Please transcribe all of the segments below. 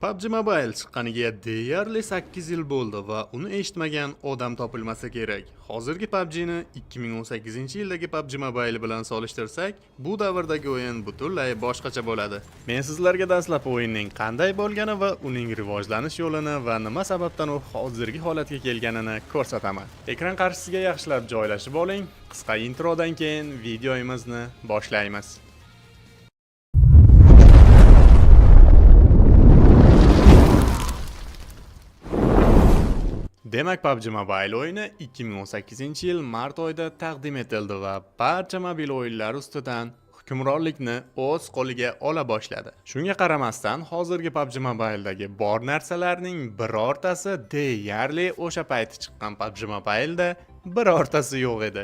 PUBG Mobile chiqqaniga deyarli 8 yil bo'ldi va uni eshitmagan odam topilmasa kerak. Hozirgi PUBG ni 2018-yildagi PUBG Mobile bilan solishtirsak, bu davrdagi o'yin butunlay boshqacha bo'ladi. Men sizlarga dastlab o'yinning qanday bo'lgani va uning rivojlanish yo'lini va nima sababdan u hozirgi holatga kelganini ko'rsataman. Ekran qarshisiga yaxshilab joylashib oling. Qisqa introdan keyin videomizni boshlaymiz. Demak, PUBG Mobile o'yini 2018-yil mart oyida taqdim etildi va barcha mobil o'yinlar ustidan hukmronlikni o'z qo'liga ola boshladi. Shunga qaramasdan, hozirgi PUBG Mobile'dagi bor narsalarning birortasi deyarli o'sha payti chiqqan PUBG Mobile'da birortasi yo'q edi.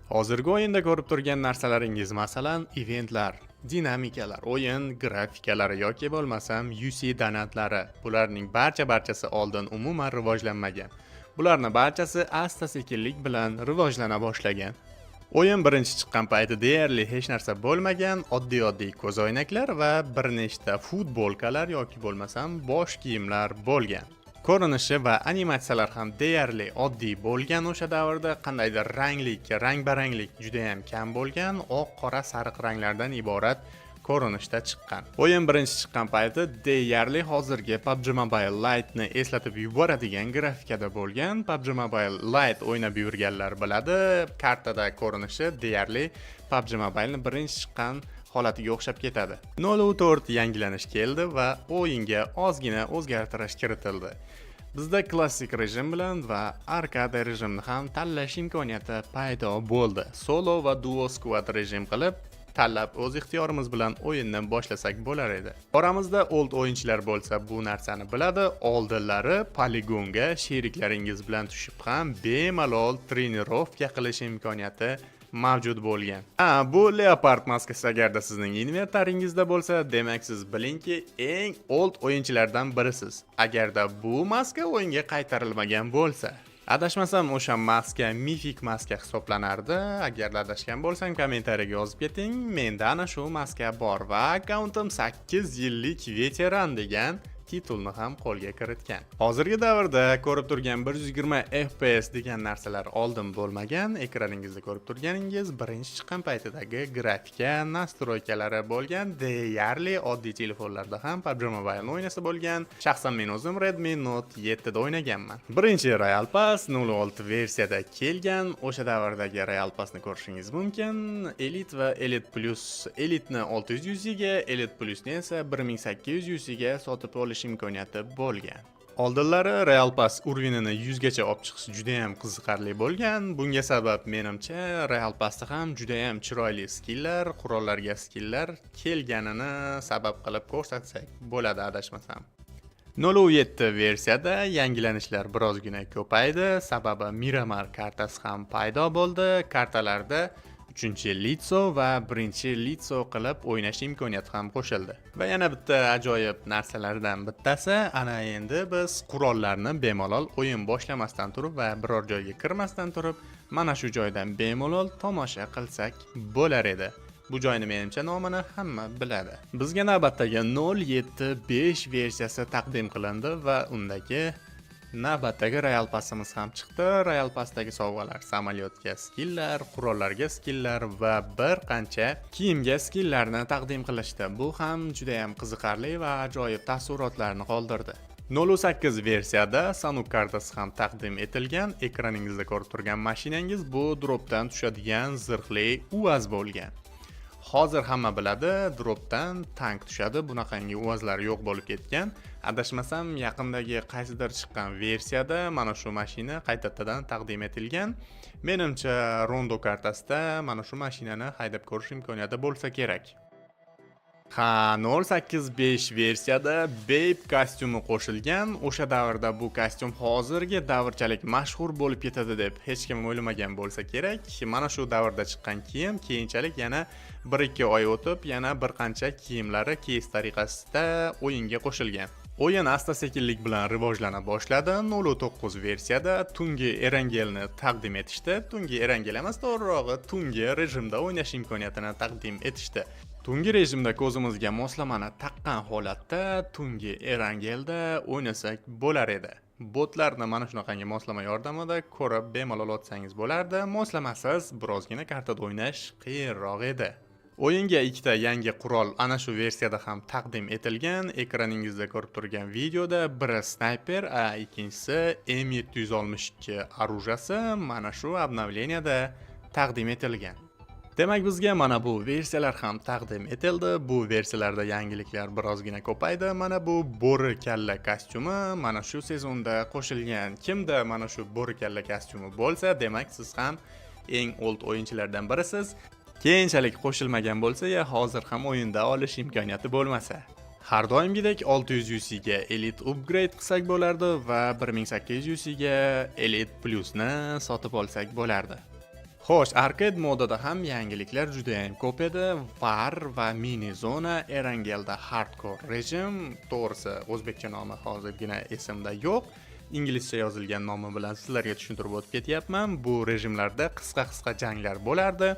Hozirgi o'yinda ko'rib turgan narsalaringiz masalan eventlar, dinamikalar, o'yin grafikalari yoki bo'lmasam UC donatlari. Bularning barchasi oldin umuman rivojlanmagan. Bularning barchasi asta-sekinlik bilan rivojlana boshlagan. O'yin birinchi chiqqan payti deyarli hech narsa bo'lmagan, oddiy ko'zoynaklar va bir nechta futbolkalar yoki bo'lmasam bosh kiyimlar bo'lgan. Ko'rinishi va animatsiyalar ham deyarli oddiy bo'lgan o'sha davrda, qandaydir rang-baranglik juda ham kam bo'lgan, oq, qora, sariq ranglardan iborat ko'rinishda chiqqan. O'yin birinchi chiqqan payti deyarli hozirgi PUBG Mobile Lite ni eslatib yuboradigan grafikada bo'lgan. PUBG Mobile Lite o'ynab yurganlar biladi, kartada ko'rinishi deyarli PUBG Mobile ni birinchi chiqqan holatiga o'xshab ketadi. 0.4 yangilanish keldi va o'yinga ozgina o'zgartirish kiritildi. Bizda klassik rejim bilan va arkada rejimni ham tanlash imkoniyati paydo bo'ldi. Solo va duo squad rejim qilib tanlab o'z ixtiyorimiz bilan o'yinni boshlasak bo'lar edi. Oramizda old o'yinchilar bo'lsa bu narsani biladi. Oldinlari poligonga sheriklaringiz bilan tushib ham bemalol trenirovka qilish imkoniyati mavjud bo'lgan. Bu Leopard maskasi agarda sizning inventaringizda bo'lsa, demak siz bilingki eng old o'yinchilardan birisiz. Agarda bu maska o'yinga qaytarilmagan bo'lsa, adashmasam o'sha maska mifik maska hisoblanardi. Agar adashgan bo'lsam kommentariyaga yozib keting. Menda ana shu maska bor va akkauntim 8 yillik veteran degan titulni ham qo'lga kiritgan. Hozirgi davrda ko'rib turgan 120 FPS degan narsalar oldin bo'lmagan. Ekraningizda ko'rib turganingiz birinchi chiqqan paytidagi grafika nastroykalari bo'lgan. Deyarli oddiy telefonlarda ham PUBG Mobile o'ynasa bo'lgan. Shaxsan men o'zim Redmi Note 7 da o'ynaganman. Birinchi Royal Pass 06 versiyada kelgan. O'sha davrdagi Royal Passni ko'rishingiz mumkin. Elite va Elite Plus. Elite'ni 600 ga, Elite Plus'ni esa 1800 ga sotib olish imkoniyati bo'lgan. Oldinlari Royal Pass urvinini 100 gacha olib chiqish juda ham qiziqarli bo'lgan. Bunga sabab menimcha Royal Passda ham juda ham chiroyli skilllar, qurollarga skilllar kelganini sabab qilib ko'rsatsak bo'ladi adashmasam. 0.7 versiyada yangilanishlar birozgina ko'paydi. Sababi Miramar kartasi ham paydo bo'ldi. Kartalarda 3-litso va 1-litso qilib o'ynash imkoniyati ham qo'shildi. Va yana bitta ajoyib narsalardan bittasi, ana endi biz qurollarni bemalol o'yin boshlamasdan turib va biror joyga kirmasdan turib, mana shu joydan bemalol tomosha qilsak bo'lar edi. Bu joyni menimcha nomini hamma biladi. Bizga navbatdagi 0.7.5 versiyasi taqdim qilindi va undagi navbatdagi Royal Passimiz ham chiqdi. Royal Passdagi sovg'alar samolyotga skilllar, qurollarga skilllar va bir qancha kiyimga skillarni taqdim qilishdi. Bu ham juda ham qiziqarli va ajoyib taassurotlarni qoldirdi. 0.8 versiyada Sanuk kartasi ham taqdim etilgan. Ekraningizda ko'rib turgan mashinangiz bu dropdan tushadigan zirhli UAZ bo'lgan. Hozir hamma biladi, dropdan tank tushadi. Bunaqangi UAZlar yo'q bo'lib ketgan. Adashmasam yaqindagi qaysidir chiqqan versiyada mana shu mashina qaytadan taqdim etilgan. Menimcha Rondo kartasida mana shu mashinani haydab ko'rish imkoniyati bo'lsa kerak. 0.8.5 versiyada Babe kostyumi qo'shilgan. O'sha davrda bu kostyum hozirgi davrchalik mashhur bo'lib ketadi deb hech kim o'ylamagan bo'lsa kerak. Mana shu davrda chiqqan kiyim keyinchalik yana 1-2 oy o'tib yana bir qancha kiyimlari keys tariqasida o'yinga qo'shilgan. O'yin asta-sekinlik bilan rivojlana boshladi. 0.9 versiyada tungi Erangelni taqdim etishdi. Tungi Erangel emas, to'g'rirog'i tungi rejimda o'ynash imkoniyatini taqdim etishdi. Tungi rejimda ko'zimizga moslamani taqqan holatda tungi Erangelda o'ynasak bo'lar edi. Botlarni mana shunaqangi moslama yordamida ko'rib bemalol o'tsangiz bo'lardi. Moslamasiz birozgina kartada o'ynash qiyinroq edi. O'yinga ikkita yangi qurol ana shu versiyada ham taqdim etilgan. Ekraningizda ko'rib turgan videoda biri snayper, ikkinchisi M762 orужияsi mana shu обновленияda taqdim etilgan. Demak, bizga mana bu versiyalar ham taqdim etildi. Bu versiyalarda yangiliklar birozgina ko'paydi. Mana bu bo'ri kalla kostyumi mana shu sezonda qo'shilgan. Kimda mana shu bo'ri kalla kostyumi bo'lsa, demak siz ham eng old o'yinchilardan birisiz. Keyinchalik qo'shilmagan bo'lsa ya hozir ham o'yinda olish imkoniyati bo'lmasa. Har doimgidek 600 UC ga Elite upgrade qilsak bo'lardi va 1800 UC ga Elite Plus'ni sotib olsak bo'lardi. Xo'sh, arcade modida ham yangiliklar juda ham ko'p edi. Var va mini zona, Erangelda hardcore rejim, to'g'risi o'zbekcha nomi hozirgina esimda yo'q. Inglizcha yozilgan nomi bilan sizlarga tushuntirib o'tib ketyapman. Bu rejimlarda qisqa janglar bo'lardi.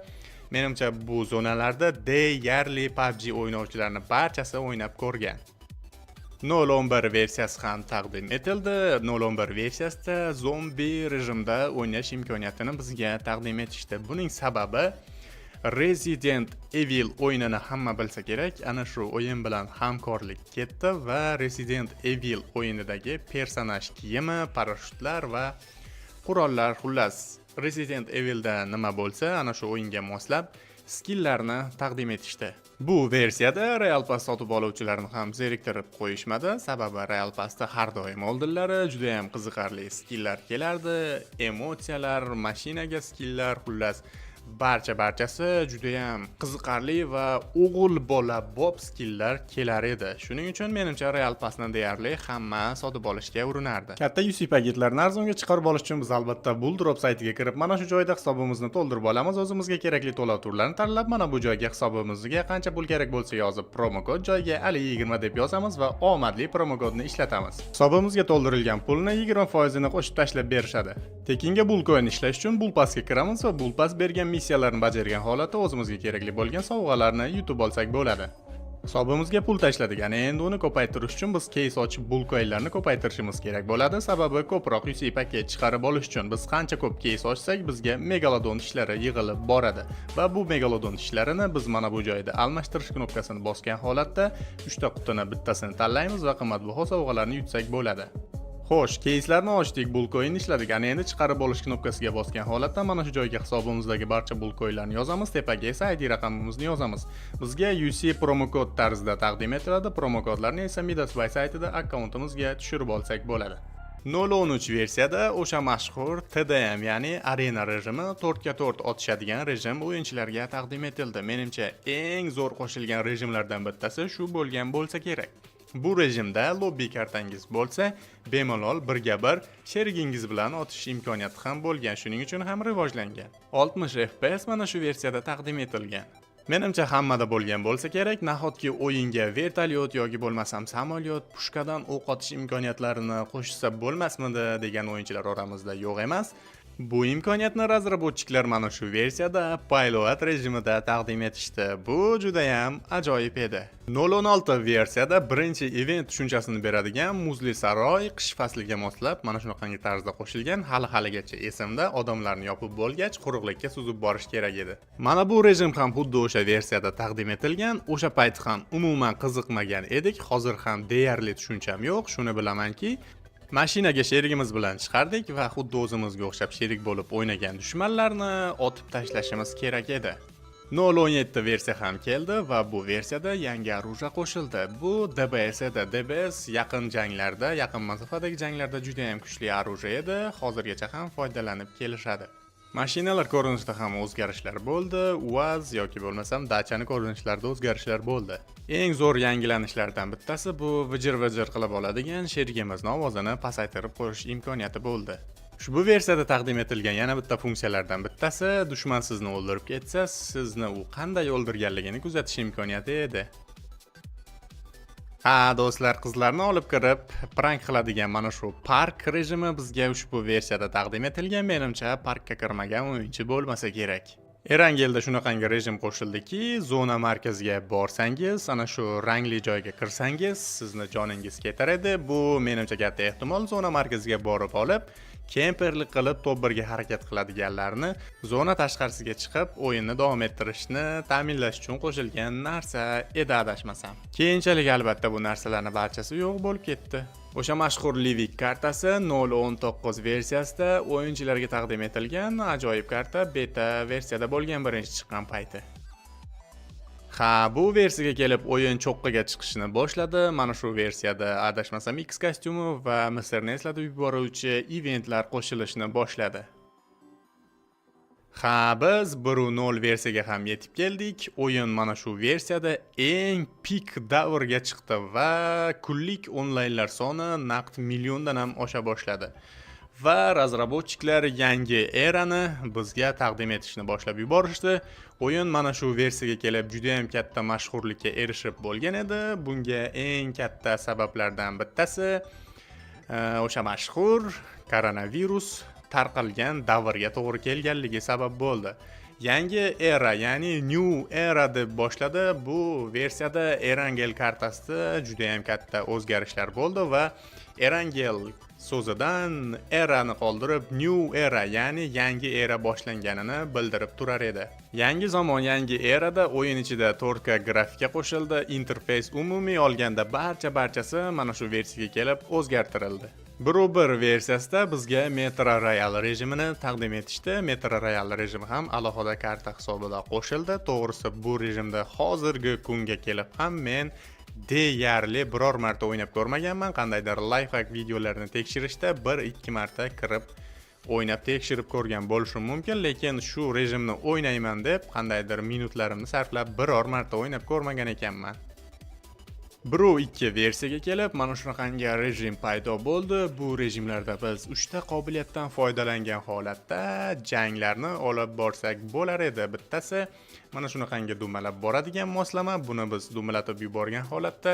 Menimcha bu zonalarda deyarli PUBG o'ynovchilarni barchasi o'ynab ko'rgan. 0.11 versiyasi ham taqdim etildi. 0.11 versiyasida zombi rejimda o'ynash imkoniyatini bizga taqdim etishdi. Buning sababi Resident Evil o'yinini hamma bilsa kerak. Ana shu o'yin bilan hamkorlik ketdi va Resident Evil o'yinidagi personaj kiyimi, parashyutlar va qurollar, xullas Resident Evil'da nima bo'lsa, ana shu o'yinga moslab skilllarni taqdim etishdi. Bu versiyada Real Pass sotib oluvchilarni ham zeriktirib qo'yishmadi. Sababi Real Passda har doim oldinlari juda ham qiziqarli skilllar kelardi, emotsiyalar, mashinaga skilllar, xullas barchasi juda ham qiziqarli va o'g'il bola bob skilllar kelar edi. Shuning uchun menimcha Real Passni deyarli hamma sotib olishga urinardi. Katta UC paketlarni arzonga chiqarib olish uchun biz albatta Buldrop saytiga kirib, mana shu joyda hisobimizni to'ldirib olamiz. O'zimizga kerakli to'lov turlarini tanlab, mana bu joyga hisobimizga qancha pul kerak bo'lsa yozib, promo kod joyiga Ali20 deb yozamiz va omadli promo kodni ishlatamiz. Hisobimizga to'ldirilgan pulni 20% ni qo'shib tashlab berishadi. Tekinga Bullcoin ishlash uchun Bullpassga kiramiz va Bullpass bergan missiyalarni bajargan holatda o'zimizga kerakli bo'lgan sovg'alarni yutib olsak bo'ladi. Hisobimizga pul tashladik. Endi uni ko'paytirish uchun biz case ochib Bullcoinlarni ko'paytirishimiz kerak bo'ladi. Sababi ko'proq UC paket chiqarib olish uchun biz qancha ko'p case ochsak, bizga megalodon ishlari yig'ilib boradi. Va bu megalodon ishlarini biz mana bu joyda almashtirish knopkasini bosgan holatda 3 ta qutini bittasini tanlaymiz va qimmatbaho sovg'alarni yutsak bo'ladi. Xo'sh, case'larni ochdik, Bullcoin ishladik. Endi chiqarib olish knopkasiga bosgan holatda mana shu joyga hisobimizdagi barcha Bullcoinlarni yozamiz, tepaga esa ID raqamimizni yozamiz. Bizga UC promo kod tarzida taqdim etiladi. Promo kodlarni esa Midasbuy saytida akkauntimizga tushirib olsak bo'ladi. 0.13 versiyada o'sha mashhur TDM, ya'ni arena rejimi, 4x4 otishadigan rejim o'yinchilarga taqdim etildi. Menimcha eng zo'r qo'shilgan rejimlardan bittasi shu bo'lgan bo'lsa kerak. Bu rejimda lobby kartangiz bo'lsa, bemalol birga bir sherigingiz bilan otish imkoniyati ham bo'lgan, shuning uchun ham rivojlangan. 60 FPS mana shu versiyada taqdim etilgan. Menimcha hammada bo'lgan bo'lsa kerak, nahotki o'yinga vertolyot yoki bo'lmasam samolyot, pushkadan o'q otish imkoniyatlarini qo'shsa bo'lmasmidi degan o'yinchilar oramizda yo'q emas. Bu imkoniyatni razraботчиклар mana shu versiyada pilot rejimida taqdim etishdi. Bu juda ham ajoyib edi. 0.16 versiyada birinchi event tushunchasini beradigan muzli saroy qish fasliga moslab mana shunaqangi tarzda qo'shilgan. Haligacha esimda, odamlarni yopib bo'lgach quruqlikka suzib borish kerak edi. Mana bu rejim ham xuddi o'sha versiyada taqdim etilgan. O'sha payt ham umuman qiziqmagan edik. Hozir ham deyarli tushuncham yo'q. Shuni bilamanki, mashinaga sherigimiz bilan chiqardik va xuddi o'zimizga o'xshab sherik bo'lib o'ynagan dushmanlarni otib tashlashimiz kerak edi. 0.17 versiya ham keldi va bu versiyada yangi orужие qo'shildi. Bu DBS edi. DBS yaqin janglarda, yaqin masofadagi janglarda juda ham kuchli orужие edi. Hozirgacha ham foydalanib kelishadi. Mashinalar ko'rinishida ham o'zgarishlar bo'ldi. UAZ yoki bo'lmasam Dachani ko'rinishlarida o'zgarishlar bo'ldi. Eng zo'r yangilanishlardan bittasi bu vijir-vijir qilib oladigan sherigimizning ovozini pasaytirib qo'yish imkoniyati bo'ldi. Ushbu versiyada taqdim etilgan yana bitta funksiyalardan bittasi dushman sizni o'ldirib ketsa, sizni u qanday o'ldirganligini kuzatish imkoniyati edi. Do'stlar, qizlarni olib kirib prank qiladigan mana shu park rejimi bizga ushbu versiyada taqdim etilgan. Menimcha parkka kirmagan o'yinchi bo'lmasa kerak. Erangelda shunaqangi rejim qo'shildiki, zona markaziga borsangiz, ana shu rangli joyga kirsangiz, sizni joningiz ketar edi. Bu menimcha katta ehtimol zona markaziga borib olib, kemperlik qilib top 1 ga harakat qiladiganlarni zona tashqarisiga chiqib, o'yinni davom ettirishni ta'minlash uchun qo'shilgan narsa edi adashmasam. Keyinchalik albatta bu narsalarning barchasi yo'q bo'lib ketdi. O'sha mashhur Livik kartasi 0.19 versiyasida o'yinchilarga taqdim etilgan ajoyib karta beta versiyada bo'lgan birinchi chiqqan payti. Bu versiyaga kelib o'yin cho'qqiga chiqishni boshladi. Mana shu versiyada adashmasam X kostyumi va Misrni eslatib yuboruvchi eventlar qo'shilishni boshladi. Biz 1.0 versiyaga ham yetib keldik. O'yin mana shu versiyada eng pik davrga chiqdi va kunlik onlaynlar soni naqd milliondan ham osha boshladi. Va razraботчиклар yangi erani bizga taqdim etishni boshlab yuborishdi. O'yin mana shu versiyaga kelib juda ham katta mashhurlikka erishib bo'lgan edi. Bunga eng katta sabablardan bittasi o'sha mashhur koronavirus tarqalgan davrga to'g'ri kelganligi sabab bo'ldi. Yangi era, ya'ni New Era deb boshladi. Bu versiyada Erangel kartasida juda ham katta o'zgarishlar bo'ldi va Erangel so'zidan erani qoldirib New Era, ya'ni yangi era boshlanganini bildirib turar edi. Yangi zamon, yangi erada o'yin ichida 4K grafika qo'shildi. Interfays umumiy olganda barchasi mana shu versiyaga kelib o'zgartirildi. 1.1 versiyasida bizga Metro Royal rejimini taqdim etishdi. Metro Royal rejimi ham alohida karta hisobida qo'shildi. To'g'risi bu rejimda hozirgi kunga kelib ham men deyarli biror marta o'ynab ko'rmaganman. Qandaydir lifehack videolarni tekshirishda 1-2 marta kirib o'ynab tekshirib ko'rgan bo'lishim mumkin, lekin shu rejimni o'ynayman deb qandaydir minutlarimni sarflab biror marta o'ynab ko'rmagan ekanman. 1.2 versiyaga kelib mana shunaqangi rejim paydo bo'ldi. Bu rejimlarda biz 3 ta qobiliyatdan foydalangan holatda janglarni olib borsak bo'lar edi. Bittasi mana shunaqangi dumalab boradigan moslama. Buni biz dumalatib yuborgan holatda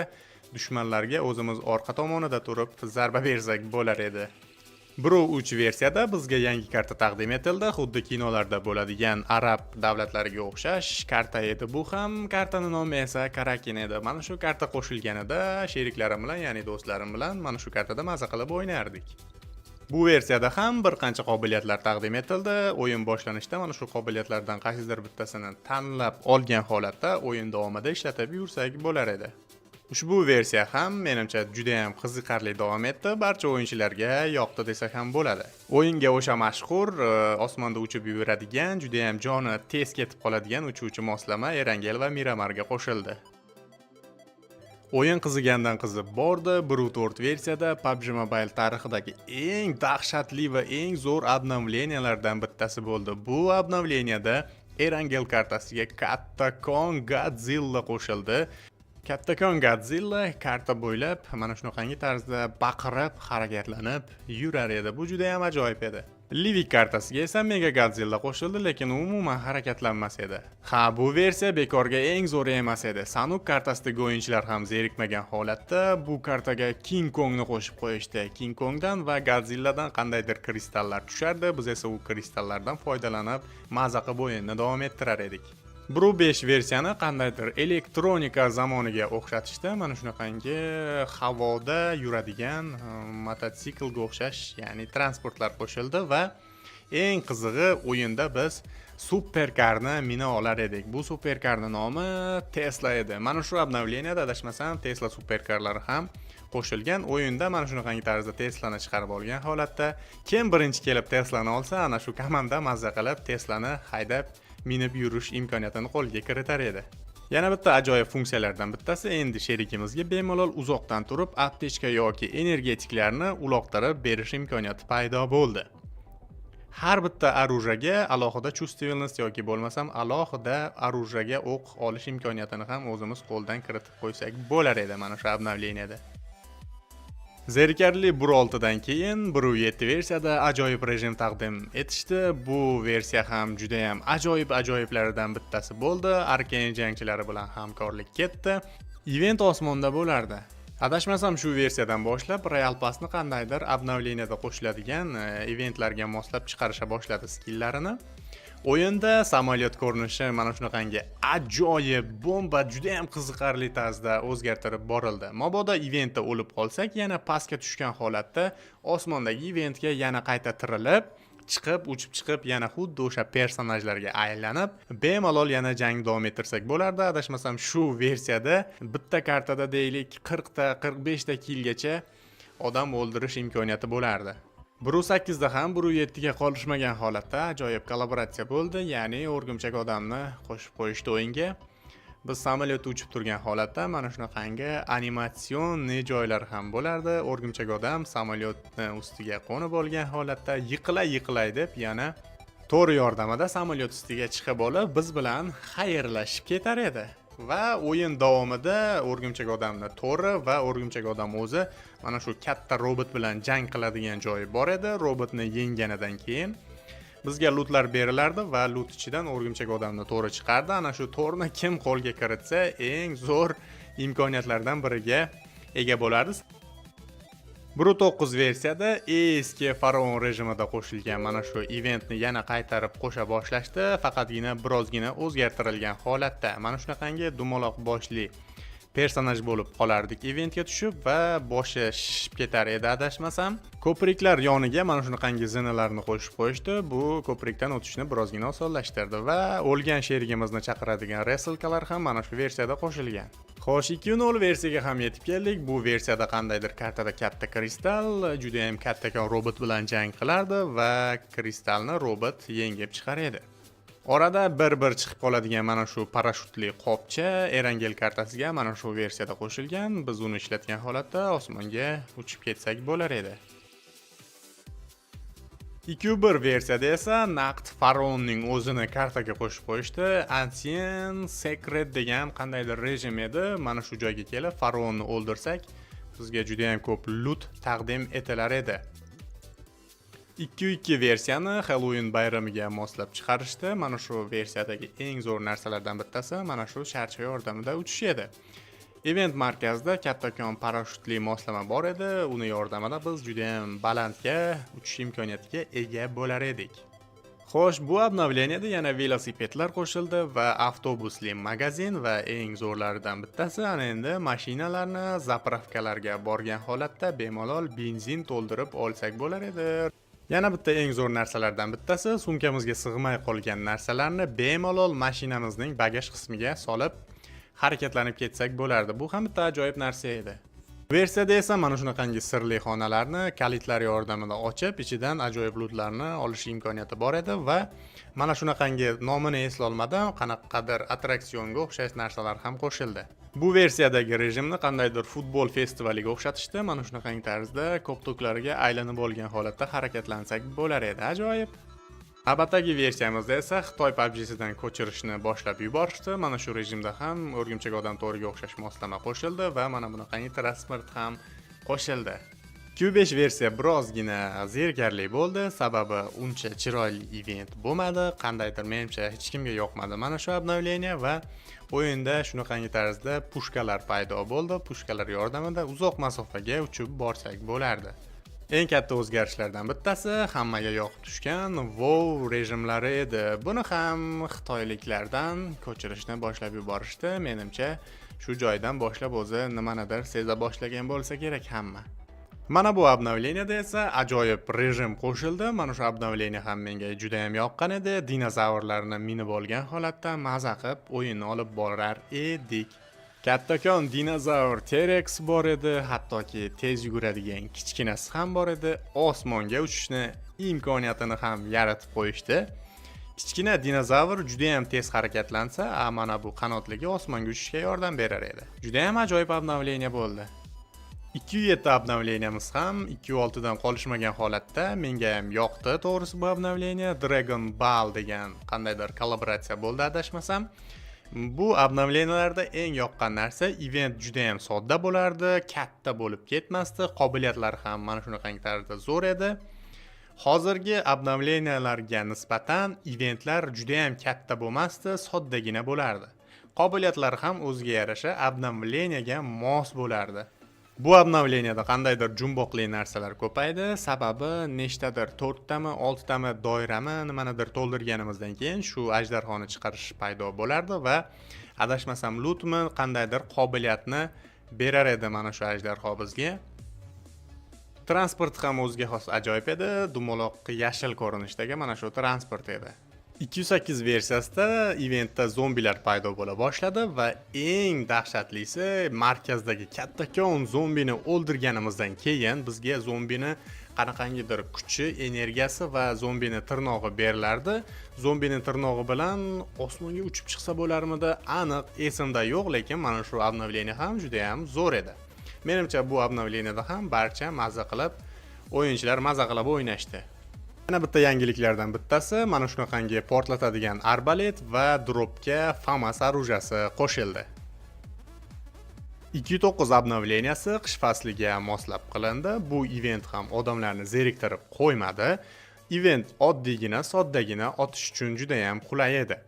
dushmanlarga o'zimiz orqa tomonida turib zarba bersak bo'lar edi. 1.3 versiyada bizga yangi karta taqdim etildi. Xuddi kinolarda bo'ladigan arab davlatlariga o'xshash karta edi. Bu ham kartaning nomi esa Karakin edi. Mana shu karta qo'shilganida sheriklarim bilan, ya'ni do'stlarim bilan mana shu kartada maza qilib o'ynardik. Bu versiyada ham bir qancha qobiliyatlar taqdim etildi. O'yin boshlanishda mana shu qobiliyatlardan qaysidir bittasini tanlab olgan holatda o'yin davomida ishlatib yursak bo'lar edi. Ushbu versiya ham menimcha juda ham qiziqarli davom etdi. Barcha o'yinchilarga yoqdi desak ham bo'ladi. O'yinga o'sha mashhur osmonda uchib yuradigan, juda ham joni tez ketib qoladigan uchuvchi moslama Erangel va Miramarga qo'shildi. O'yin qizigandan qizib bordi. 1.4 versiyada PUBG Mobile tarixidagi eng dahshatli va eng zo'r obnovleniyalardan bittasi bo'ldi. Bu obnovleniyada Erangel kartasiga Kattakon Godzilla qo'shildi. Kattakon Godzilla karta bo'ylab mana shunaqangi tarzda baqirib, harakatlanib yurar edi. Bu juda ham ajoyib edi. Livik kartasiga esa Mega Godzilla qo'shildi, lekin umuman harakatlanmas edi. Bu versiya bekorga eng zo'ri emas edi. Sanuk kartasidagi o'yinchilar ham zerikmagan holatda bu kartaga King Kongni qo'shib qo'yishdi. King Kongdan va Godzilladan qandaydir kristallar tushardi. Biz esa u kristallardan foydalanib maza qilib o'yinni davom ettirar edik. 1.5 versiyani qandaydir elektronika zamoniga o'xshatishda mana shunaqangi havoda yuradigan mototsiklga o'xshash, ya'ni transportlar qo'shildi va eng qizig'i o'yinda biz superkarni mina olar edik. Bu superkarning nomi Tesla edi. Mana shu obnovleniyada adashmasam Tesla superkarlari ham qo'shilgan. O'yinda mana shunaqangi tarzda Teslani chiqarib olgan holatda kim birinchi kelib Teslani olsa, ana shu komanda mazza qilib Teslani haydab minib yurish imkoniyatini qo'lga kiritar edi. Yana bitta ajoyib funksiyalardan bittasi endi sherikimizga bemalol uzoqdan turib aptechka yoki energetiklarni uloqtirib berish imkoniyati paydo bo'ldi. Har bitta orужияga alohida чувствительность yoki bo'lmasam alohida orужияga o'q olish imkoniyatini ham o'zimiz qo'ldan kiritib qo'ysak bo'lar edi mana shu obnovleniyada. Zerikarli 1.6 dan keyin 1.7 versiyada ajoyib rejim taqdim etishdi. Bu versiya ham juda ham ajoyiblaridan bittasi bo'ldi. Arkane jangchilari bilan hamkorlik ketdi. Event osmonda bo'lardi. Adashmasam shu versiyadan boshlab Royal Passni qandaydir obnovleniyada qo'shiladigan eventlarga moslab chiqarisha boshladi skillalarini. O'yinda samolyot ko'rinishi mana shunaqangi ajoyib bomba juda ham qiziqarli tarzda o'zgartirib borildi. Mabodo eventda o'lib qolsak, yana pastga tushgan holatda osmondagi eventga yana qayta tirilib, uchib chiqib, yana xuddi o'sha personajlarga aylanib, bemalol yana jang davom ettirsak bo'lardi. Adashmasam shu versiyada bitta kartada deylik 40 ta, 45 ta killgacha odam o'ldirish imkoniyati bo'lardi. 1.8 da ham 1.7 ga qolishmagan holatda ajoyib kollaboratsiya bo'ldi, ya'ni o'rgimchak odamni qo'shib qo'yishdi o'yinga. Biz samolyotda uchib turgan holatda mana shunaqangi animatsion joylar ham bo'lardi. O'rgimchak odam samolyotni ustiga qo'nib olgan holatda yiqilay deb yana to'ri yordamida samolyot ustiga chiqib olib, biz bilan xayrlashib ketar edi. Va o'yin davomida o'rgimchak odamni to'ri va o'rgimchak odam o'zi mana shu katta robot bilan jang qiladigan joyi bor edi. Robotni yengganidan keyin bizga lootlar berilardi va loot ichidan o'rgimchak odamni to'ri chiqardi. Ana shu to'rni kim qo'lga kiritsa, eng zo'r imkoniyatlardan biriga ega bo'lardi. 1.9 versiyada eski faraon rejimida qo'shilgan mana shu eventni yana qaytarib qo'sha boshlashdi, faqatgina birozgina o'zgartirilgan holatda. Mana shunaqangi dumaloq boshli personaj bo'lib qolardik eventga tushib va boshi shishib ketar edi adashmasam. Ko'priklar yoniga mana shunaqangi zinalarni qo'shib qo'yishdi. Bu ko'prikdan o'tishni birozgina osonlashtirdi va o'lgan sherigimizni chaqiradigan reselkalar ham mana shu versiyada qo'shilgan. Xo'sh, 2.0 versiyaga ham yetib keldik. Bu versiyada qandaydir kartada katta kristal juda ham kattakon robot bilan jang qilardi va kristalni robot yengib chiqar edi. Orada bir chiqib qoladigan mana shu parashyutli qopcha Erangel kartasiga mana shu versiyada qo'shilgan. Biz uni ishlatgan holatda osmonga uchib ketsak bo'lar edi. 2.1 versiyada esa naqd faraonning o'zini kartaga qo'shib qo'yishdi. Ancient Secret degan qandaydir rejim edi. Mana shu joyga kelib faraonni o'ldirsak, bizga juda ham ko'p loot taqdim etilar edi. 2.2 versiyani Halloween bayramiga moslab chiqarishdi. Mana shu versiyadagi eng zo'r narsalardan bittasi mana shu sharcha yordamida uchish edi. Event markazida kattakon parashyutli moslama bor edi. Uni yordamida biz juda ham balandga uchish imkoniyatiga ega bo'lar edik. Xo'sh, bu obnovleniyada yana velosipedlar qo'shildi va avtobusli magazin va eng zo'rlaridan bittasi ana endi mashinalarni zapravkalarga borgan holatda bemalol benzin to'ldirib olsak bo'lar edi. Yana bitta eng zo'r narsalardan bittasi sumkamizga sig'may qolgan narsalarni bemalol mashinamizning bagaj qismiga solib harakatlanib ketsak bo'lardi. Bu ham bitta ajoyib narsa edi. Versiyada esa mana shunaqangi sirli xonalarni kalitlar yordamida ochib, ichidan ajoyib lootlarni olish imkoniyati bor edi va mana shunaqangi nomini eslay olmadim, qanaqadir attraksionga o'xshash narsalar ham qo'shildi. Bu versiyadagi rejimni qandaydir futbol festivaliga o'xshatishdi. Mana shunaqangi tarzda ko'p to'klariga aylanib olgan holatda harakatlansak bo'lar edi. Ajoyib. Navbatdagi versiyamizda esa Xitoy PUBG'sidan ko'chirishni boshlab yuborishdi. Mana shu rejimda ham o'rgimchak odam to'riga o'xshash moslama qo'shildi va mana bunaqangi transport ham qo'shildi. Q5 versiya birozgina zerikarli bo'ldi, sababi uncha chiroyli event bo'lmadi. Qandaydir menimcha hech kimga yoqmadi mana shu obnovleniya va o'yinda shunaqangi tarzda pushkalar paydo bo'ldi. Pushkalar yordamida uzoq masofaga uchib borsak bo'lardi. Eng katta o'zgarishlardan bittasi hammaga yoqib tushgan WoW rejimlari edi. Buni ham xitoyliklardan ko'chirishni boshlab yuborishdi. Menimcha shu joydan boshlab o'zi nimanidir seza boshlagan bo'lsa kerak hamma. Mana bu obnovleniyada esa ajoyib rejim qo'shildi. Mana shu obnovleniya ham menga juda ham yoqqan edi. Dinozavrlarni minib olgan holatda maza qilib o'yinni olib borar edik. Kattakon dinozavr T-Rex bor edi, hattoki tez yuguradigan kichkinasi ham bor edi. Osmonga uchishni imkoniyatini ham yaratib qo'yishdi. Kichkina dinozavr juda ham tez harakatlansa, mana bu qanotligi osmonga uchishga yordam berar edi. Juda ham ajoyib obnovleniya bo'ldi. 2.7 obnovleniyamiz ham 2.6 dan qolishmagan holatda menga ham yoqdi. To'g'risi bu obnovleniya Dragon Ball degan qandaydir kollaboratsiya bo'ldi adashmasam. Bu obnovleniyalarda eng yoqqan narsa event juda ham sodda bo'lardi, katta bo'lib ketmasdi, qobiliyatlari ham mana shunaqangi tarzda zo'r edi. Hozirgi obnovleniyalarga nisbatan eventlar juda ham katta bo'lmasdi, soddagina bo'lardi. Qobiliyatlari ham o'ziga yarasha obnovleniyaga mos bo'lardi. Bu obnovleniyada qandaydir jumboqli narsalar ko'paydi. Sababi nechtadir 4 tami, 6 tami doirami nimanidir to'ldirganimizdan keyin shu ajdarhoni chiqarish paydo bo'lardi va adashmasam Lutmi qandaydir qobiliyatni berar edi mana shu ajdarho bizga. Transport ham o'ziga xos ajoyib edi. Dumaloq yashil ko'rinishdagi mana shu transport edi. 208 versiyasida eventda zombilar paydo bo'la boshladi va eng dahshatlisi markazdagi kattakon zombini o'ldirganimizdan keyin bizga zombini qanaqangidir kuchi, energiyasi va zombini tirnog'i berilardi. Zombini tirnog'i bilan osmonga uchib chiqsa bo'larmidi? Aniq esimda yo'q, lekin mana shu obnovleniya ham juda ham zo'r edi. Menimcha bu obnovleniyada ham barcha maza qilib, o'yinchilar maza qilib o'ynashdi. Yana bitta yangiliklardan bittasi mana shunaqangi portlatadigan arbalet va dropga FAMAS orужияsi qo'shildi. 2.9 obnovleniyasi qish fasliga moslab qilindi. Bu event ham odamlarni zeriktirib qo'ymadi. Event oddiygina, soddagina otish uchun juda ham qulay edi.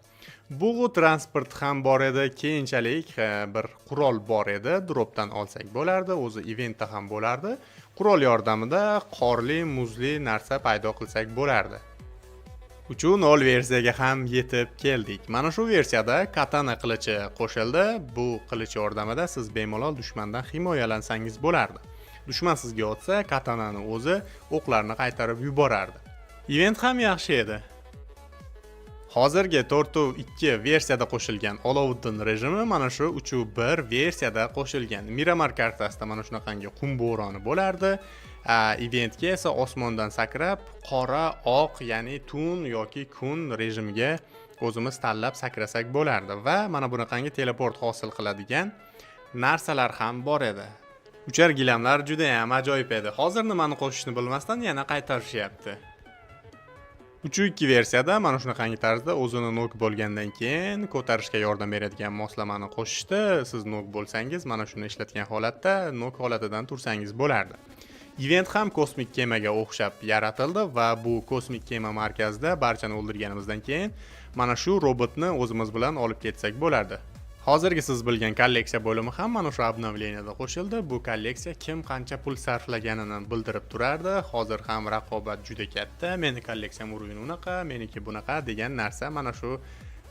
Bu transport ham bor edi, keyinchalik bir qurol bor edi, dropdan olsak bo'lardi, o'zi eventda ham bo'lardi. Qurol yordamida qorli, muzli narsa paydo qilsak bo'lardi. 3.0 versiyaga ham yetib keldik. Mana shu versiyada katana qilichi qo'shildi. Bu qilich yordamida siz bemalol dushmandan himoyalansangiz bo'lardi. Dushman sizga otsa, katanani o'zi o'qlarni qaytarib yuborardi. Event ham yaxshi edi. Hozirgi 4.2 versiyada qo'shilgan Olovuddin rejimi mana shu 3.1 versiyada qo'shilgan. Miramar kartasida mana shunaqangi qum bo'roni bo'lardi. Eventga esa osmondan sakrab, qora, oq, ya'ni tun yoki kun rejimiga o'zimiz tanlab sakrasak bo'lardi va mana bunaqangi teleport hosil qiladigan narsalar ham bor edi. Uchar gilamlar juda ham ajoyib edi. Hozir nimani qo'shishni bilmasdan yana qaytarishyapti. 3.2 versiyada mana shunaqangi tarzda o'zini nok bo'lgandan keyin ko'tarishga yordam beradigan moslamani qo'shishdi. Siz nok bo'lsangiz, mana shuni ishlatgan holatda nok holatidan tursangiz bo'lardi. Event ham kosmik kemaga o'xshab yaratildi va bu kosmik kema markazida barchani o'ldirganimizdan keyin mana shu robotni o'zimiz bilan olib ketsak bo'lardi. Hozirgi siz bilgan kolleksiya bo'limi ham mana shu obnovleniyada qo'shildi. Bu kolleksiya kim qancha pul sarflaganini bildirib turardi. Hozir ham raqobat juda katta. Meni kolleksiyam urug'in unaqa, meniki bunaqa degan narsa mana shu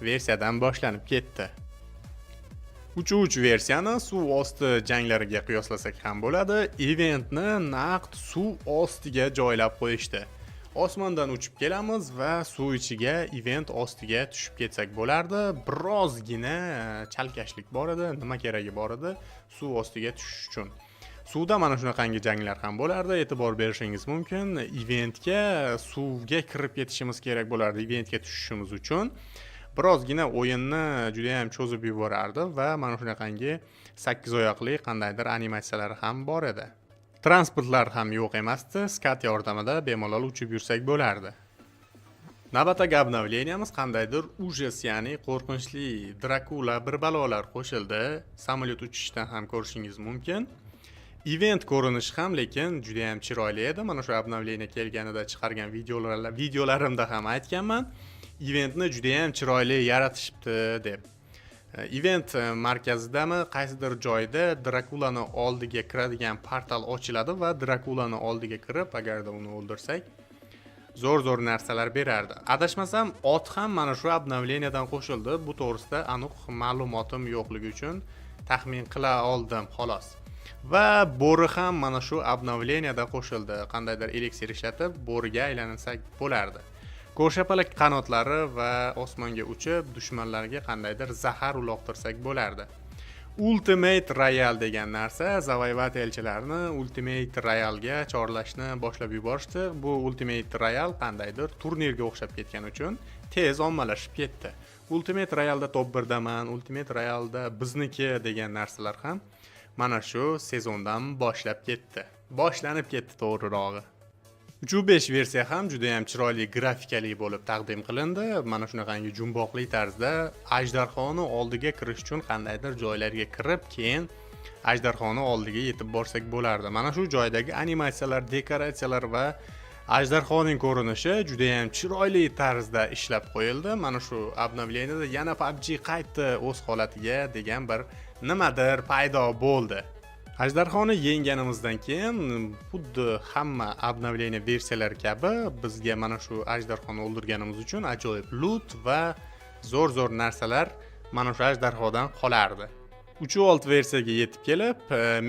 versiyadan boshlanib ketdi. 3.3 versiyani suv osti janglariga qiyoslasak ham bo'ladi. Eventni naqd suv ostiga joylab qo'yishdi. Osmondan uchib kelamiz va suv ichiga, event ostiga tushib ketsak bo'lardi. Birozgina chalkashlik bor edi, nima keragi bor edi suv ostiga tushish uchun. Suvda mana shunaqangi janglar ham bo'lardi. E'tibor berishingiz mumkin. Eventga suvga kirib ketishimiz kerak bo'lardi eventga tushishimiz uchun. Birozgina o'yinni juda ham cho'zib yuborardi va mana shunaqangi 8 oyoqli qandaydir animatsiyalar ham bor edi. Transportlar ham yo'q emasdi. Skat yordamida bemalol uchib yursak bo'lardi. Navbatdagi obnovleniyamiz qandaydir ужас, ya'ni qo'rqinchli Drakula bir balolar qo'shildi. Samolyot uchishdan ham ko'rishingiz mumkin. Event ko'rinishi ham lekin juda ham chiroyli edi. Mana shu obnovleniya kelganida chiqargan videolarimda ham aytganman. Eventni juda ham chiroyli yaratishibdi deb. Event markazidami qaysidir joyda Drakulani oldiga kiradigan portal ochiladi va Drakulani oldiga kirib, agarda uni o'ldirsak, zo'r narsalar berardi. Adashmasam, ot ham mana shu obnovleniyadan qo'shildi. Bu to'g'risida aniq ma'lumotim yo'qligi uchun taxmin qila oldim, xolos. Va bo'ri ham mana shu obnovleniyada qo'shildi. Qandaydir eliksir ishlatib, bo'riga aylansak bo'lardi. Ko'rshapalak qanotlari va osmonga uchib dushmanlarga qandaydir zahar uloqtirsak bo'lardi. Ultimate Royal degan narsa zavayvatelchilarni Ultimate Royalga chorlashni boshlab yuborishdi. Bu Ultimate Royal qandaydir turnirga o'xshab ketgani uchun tez ommalashib ketdi. Ultimate Royalda top 1daman, Ultimate Royalda bizniki degan narsalar ham mana shu sezondan boshlab ketdi. Boshlanib ketdi to'g'rirog'i. 3.5 versiya ham juda ham chiroyli grafikali bo'lib taqdim qilindi. Mana shunaqangi jumboqli tarzda ajdarhoni oldiga kirish uchun qandaydir joylarga kirib, keyin ajdarhoni oldiga yetib borsak bo'lardi. Mana shu joydagi animatsiyalar, dekoratsiyalar va ajdarhoning ko'rinishi juda ham chiroyli tarzda ishlab qo'yildi. Mana shu obnovleniyada yana PUBG qaytdi o'z holatiga degan bir nimadir paydo bo'ldi. Ajdarxoni yengganimizdan keyin xuddi hamma обновление versiyalari kabi bizga mana shu ajdarxoni o'ldirganimiz uchun ajoyib loot va zo'r narsalar mana shu ajdarxodan qolardi. 3.6 versiyaga yetib kelib,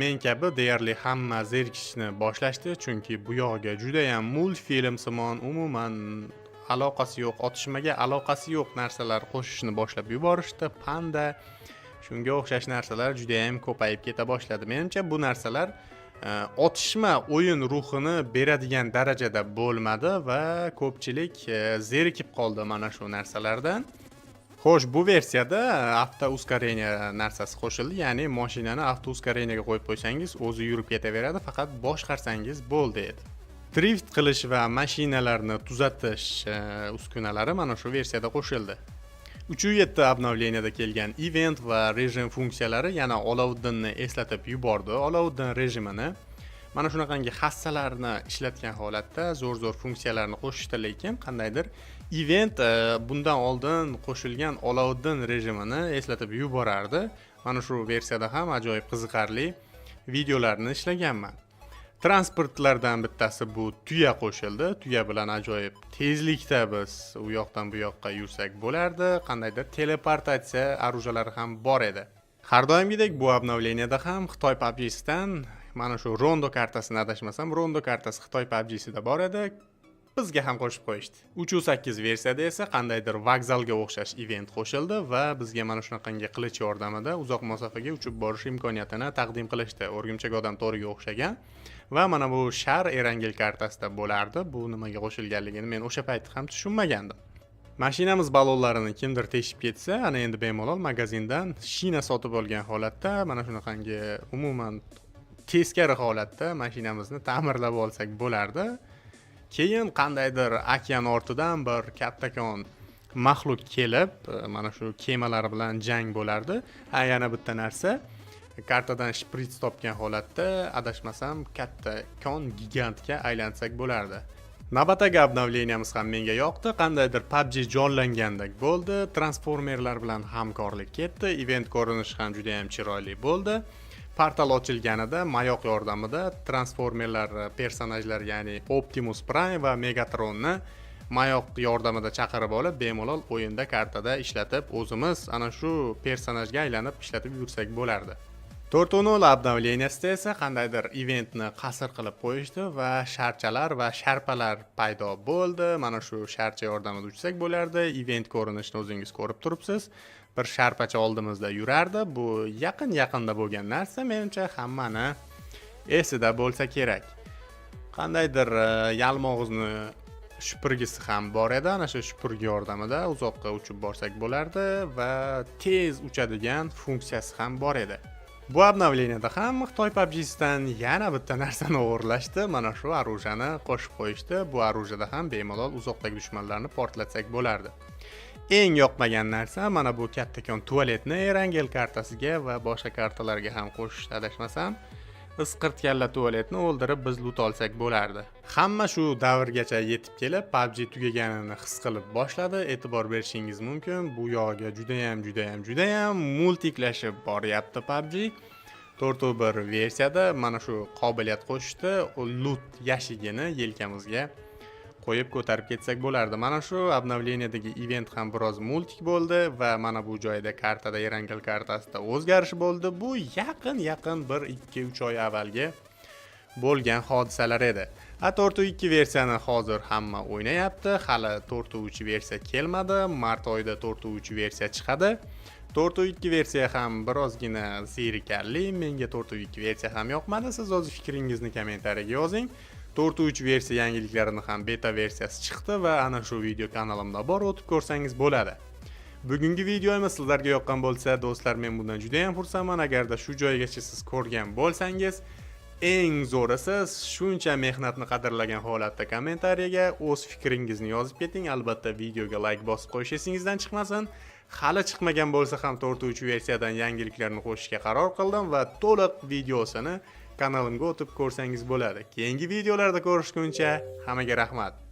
men kabi deyarli hamma zerikishni boshlashdi, chunki bu yoqqa juda ham multfilm simon, umuman aloqasi yo'q, otishmaga aloqasi yo'q narsalar qo'shishni boshlab yuborishdi. Panda shunga o'xshash narsalar juda ham ko'payib keta boshladi. Menimcha bu narsalar otishma o'yin ruhini beradigan darajada bo'lmadi va ko'pchilik zerikib qoldi mana shu narsalardan. Xo'sh, bu versiyada avto uskareniya narsasi qo'shildi, ya'ni mashinani avto uskareniyaga qo'yib qo'ysangiz, o'zi yurib ketaveradi, faqat boshqarsangiz bo'ldi edi. Drift qilish va mashinalarni tuzatish uskunalari mana shu versiyada qo'shildi. 3.7 обновленияda kelgan event va rejim funksiyalari yana Olovuddinni eslatib yubordi. Olovuddin rejimini mana shunaqangi hassalarni ishlatgan holatda zo'r funksiyalarni qo'shishdi, lekin qandaydir event bundan oldin qo'shilgan Olovuddin rejimini eslatib yuborardi. Mana shu versiyada ham ajoyib qiziqarli videolarni ishlaganman. Transportlardan bittasi bu tuya qo'shildi. Tuya bilan ajoyib tezlikda biz u yoqdan bu yoqqa yursak bo'lardi. Qandaydir teleportatsiya arujalari ham bor edi. Har doimgidek bu obnovleniyada ham Xitoy PUBG'sidan mana shu Rondo kartasini adashmasam, Rondo kartasi Xitoy PUBG'sida bor edi. Bizga ham qo'shib qo'yishdi. 3.8 versiyada esa qandaydir vokzalga o'xshash event qo'shildi va bizga mana shunaqangi qilich yordamida uzoq masofaga uchib borish imkoniyatini taqdim qilishdi. O'rgimchak odam to'riga o'xshagan va mana bu shar Erangel kartasida bo'lardi. Bu nimaga qo'shilganligini men o'sha paytda ham tushunmagandim. Mashinamiz ballonlarini kimdir teshib ketsa, ana endi bemalol magazindan shina sotib olgan holatda mana shunaqangi umuman teskari holatda mashinamizni ta'mirlab olsak bo'lardi. Keyin qandaydir okean ortidan bir kattakon maxluq kelib, mana shu kemalar bilan jang bo'lardi. Yana bitta narsa, kartadan shprits topgan holatda adashmasam kattakon gigantga aylansak bo'lardi. Navbatdagi obnovleniyamiz ham menga yoqdi. Qandaydir PUBG jonlangandek bo'ldi. Transformerlar bilan hamkorlik ketdi. Event ko'rinishi ham juda ham chiroyli bo'ldi. Portal ochilganida mayoq yordamida transformerlar personajlar, ya'ni Optimus Prime va Megatronni mayoq yordamida chaqirib olib, bemalol o'yinda kartada ishlatib, o'zimiz ana shu personajga aylanib ishlatib yursak bo'lardi. 4.0 obnovleniyasida esa qandaydir eventni qasr qilib qo'yishdi va sharchalar va sharpalar paydo bo'ldi. Mana shu sharcha yordamida uchsak bo'lardi. Event ko'rinishini o'zingiz ko'rib turibsiz. Bir sharpacha oldimizda yurardi. Bu yaqinda bo'lgan narsa, menimcha hammani esida bo'lsa kerak. Qandaydir yalmog'izni shupurgisi ham bor edi. Ana shu shupurgi yordamida uzoqqa uchib borsak bo'lardi va tez uchadigan funksiyasi ham bor edi. Bu obnovleniyada ham Xitoy PUBG'sidan yana bitta narsani o'g'irlashdi. Mana shu orujani qo'shib qo'yishdi. Bu orujada ham bemalol uzoqdagi dushmanlarni portlatsak bo'lardi. Eng yoqmagan narsa mana bu kattakon tualetni Erangel kartasiga va boshqa kartalarga ham qo'shishdi adashmasam. Isqirtganlar tualetni o'ldirib biz loot olsak bo'lardi. Hamma shu davrgacha yetib kelib, PUBG tugaganini his qilib boshladi. E'tibor berishingiz mumkin. Bu yo'g'a juda ham multiklashib boryapti PUBG. 4.1 versiyada mana shu qobiliyat qo'shishdi. Loot yashigini yelkamizga qo'yib ko'tarib ketsak bo'lardi. Mana shu obnovleniyadagi event ham biroz multik bo'ldi va mana bu joyda kartada Erangel kartasida o'zgarish bo'ldi. Bu yaqin bir 2-3 oy avvalgi bo'lgan hodisalar edi. 4.2 versiyani hozir hamma o'ynayapti. Hali 4.3 versiya kelmadi. Mart oyida 4.3 versiya chiqadi. 4.2 versiya ham birozgina zerikarli. Menga 4.2 versiya ham yoqmadi. Siz o'z fikringizni kommentariyaga yozing. 4.3 versiya yangiliklarini ham beta versiyasi chiqdi va ana shu video kanalimda bor, o'tib ko'rsangiz bo'ladi. Bugungi videomiz sizlarga yoqqan bo'lsa, do'stlar, men bundan juda ham xursandman. Agarda shu joygacha siz ko'rgan bo'lsangiz, eng zo'ri siz shuncha mehnatni qadrlagan holatda kommentariyaga o'z fikringizni yozib keting. Albatta videoga like bosib qo'yish esingizdan chiqmasin. Hali chiqmagan bo'lsa ham 4.3 versiyadan yangiliklarni qo'shishga qaror qildim va to'liq videosini kanalimga o'tib ko'rsangiz bo'ladi. Keyingi videolarda ko'rishguncha hammaga rahmat.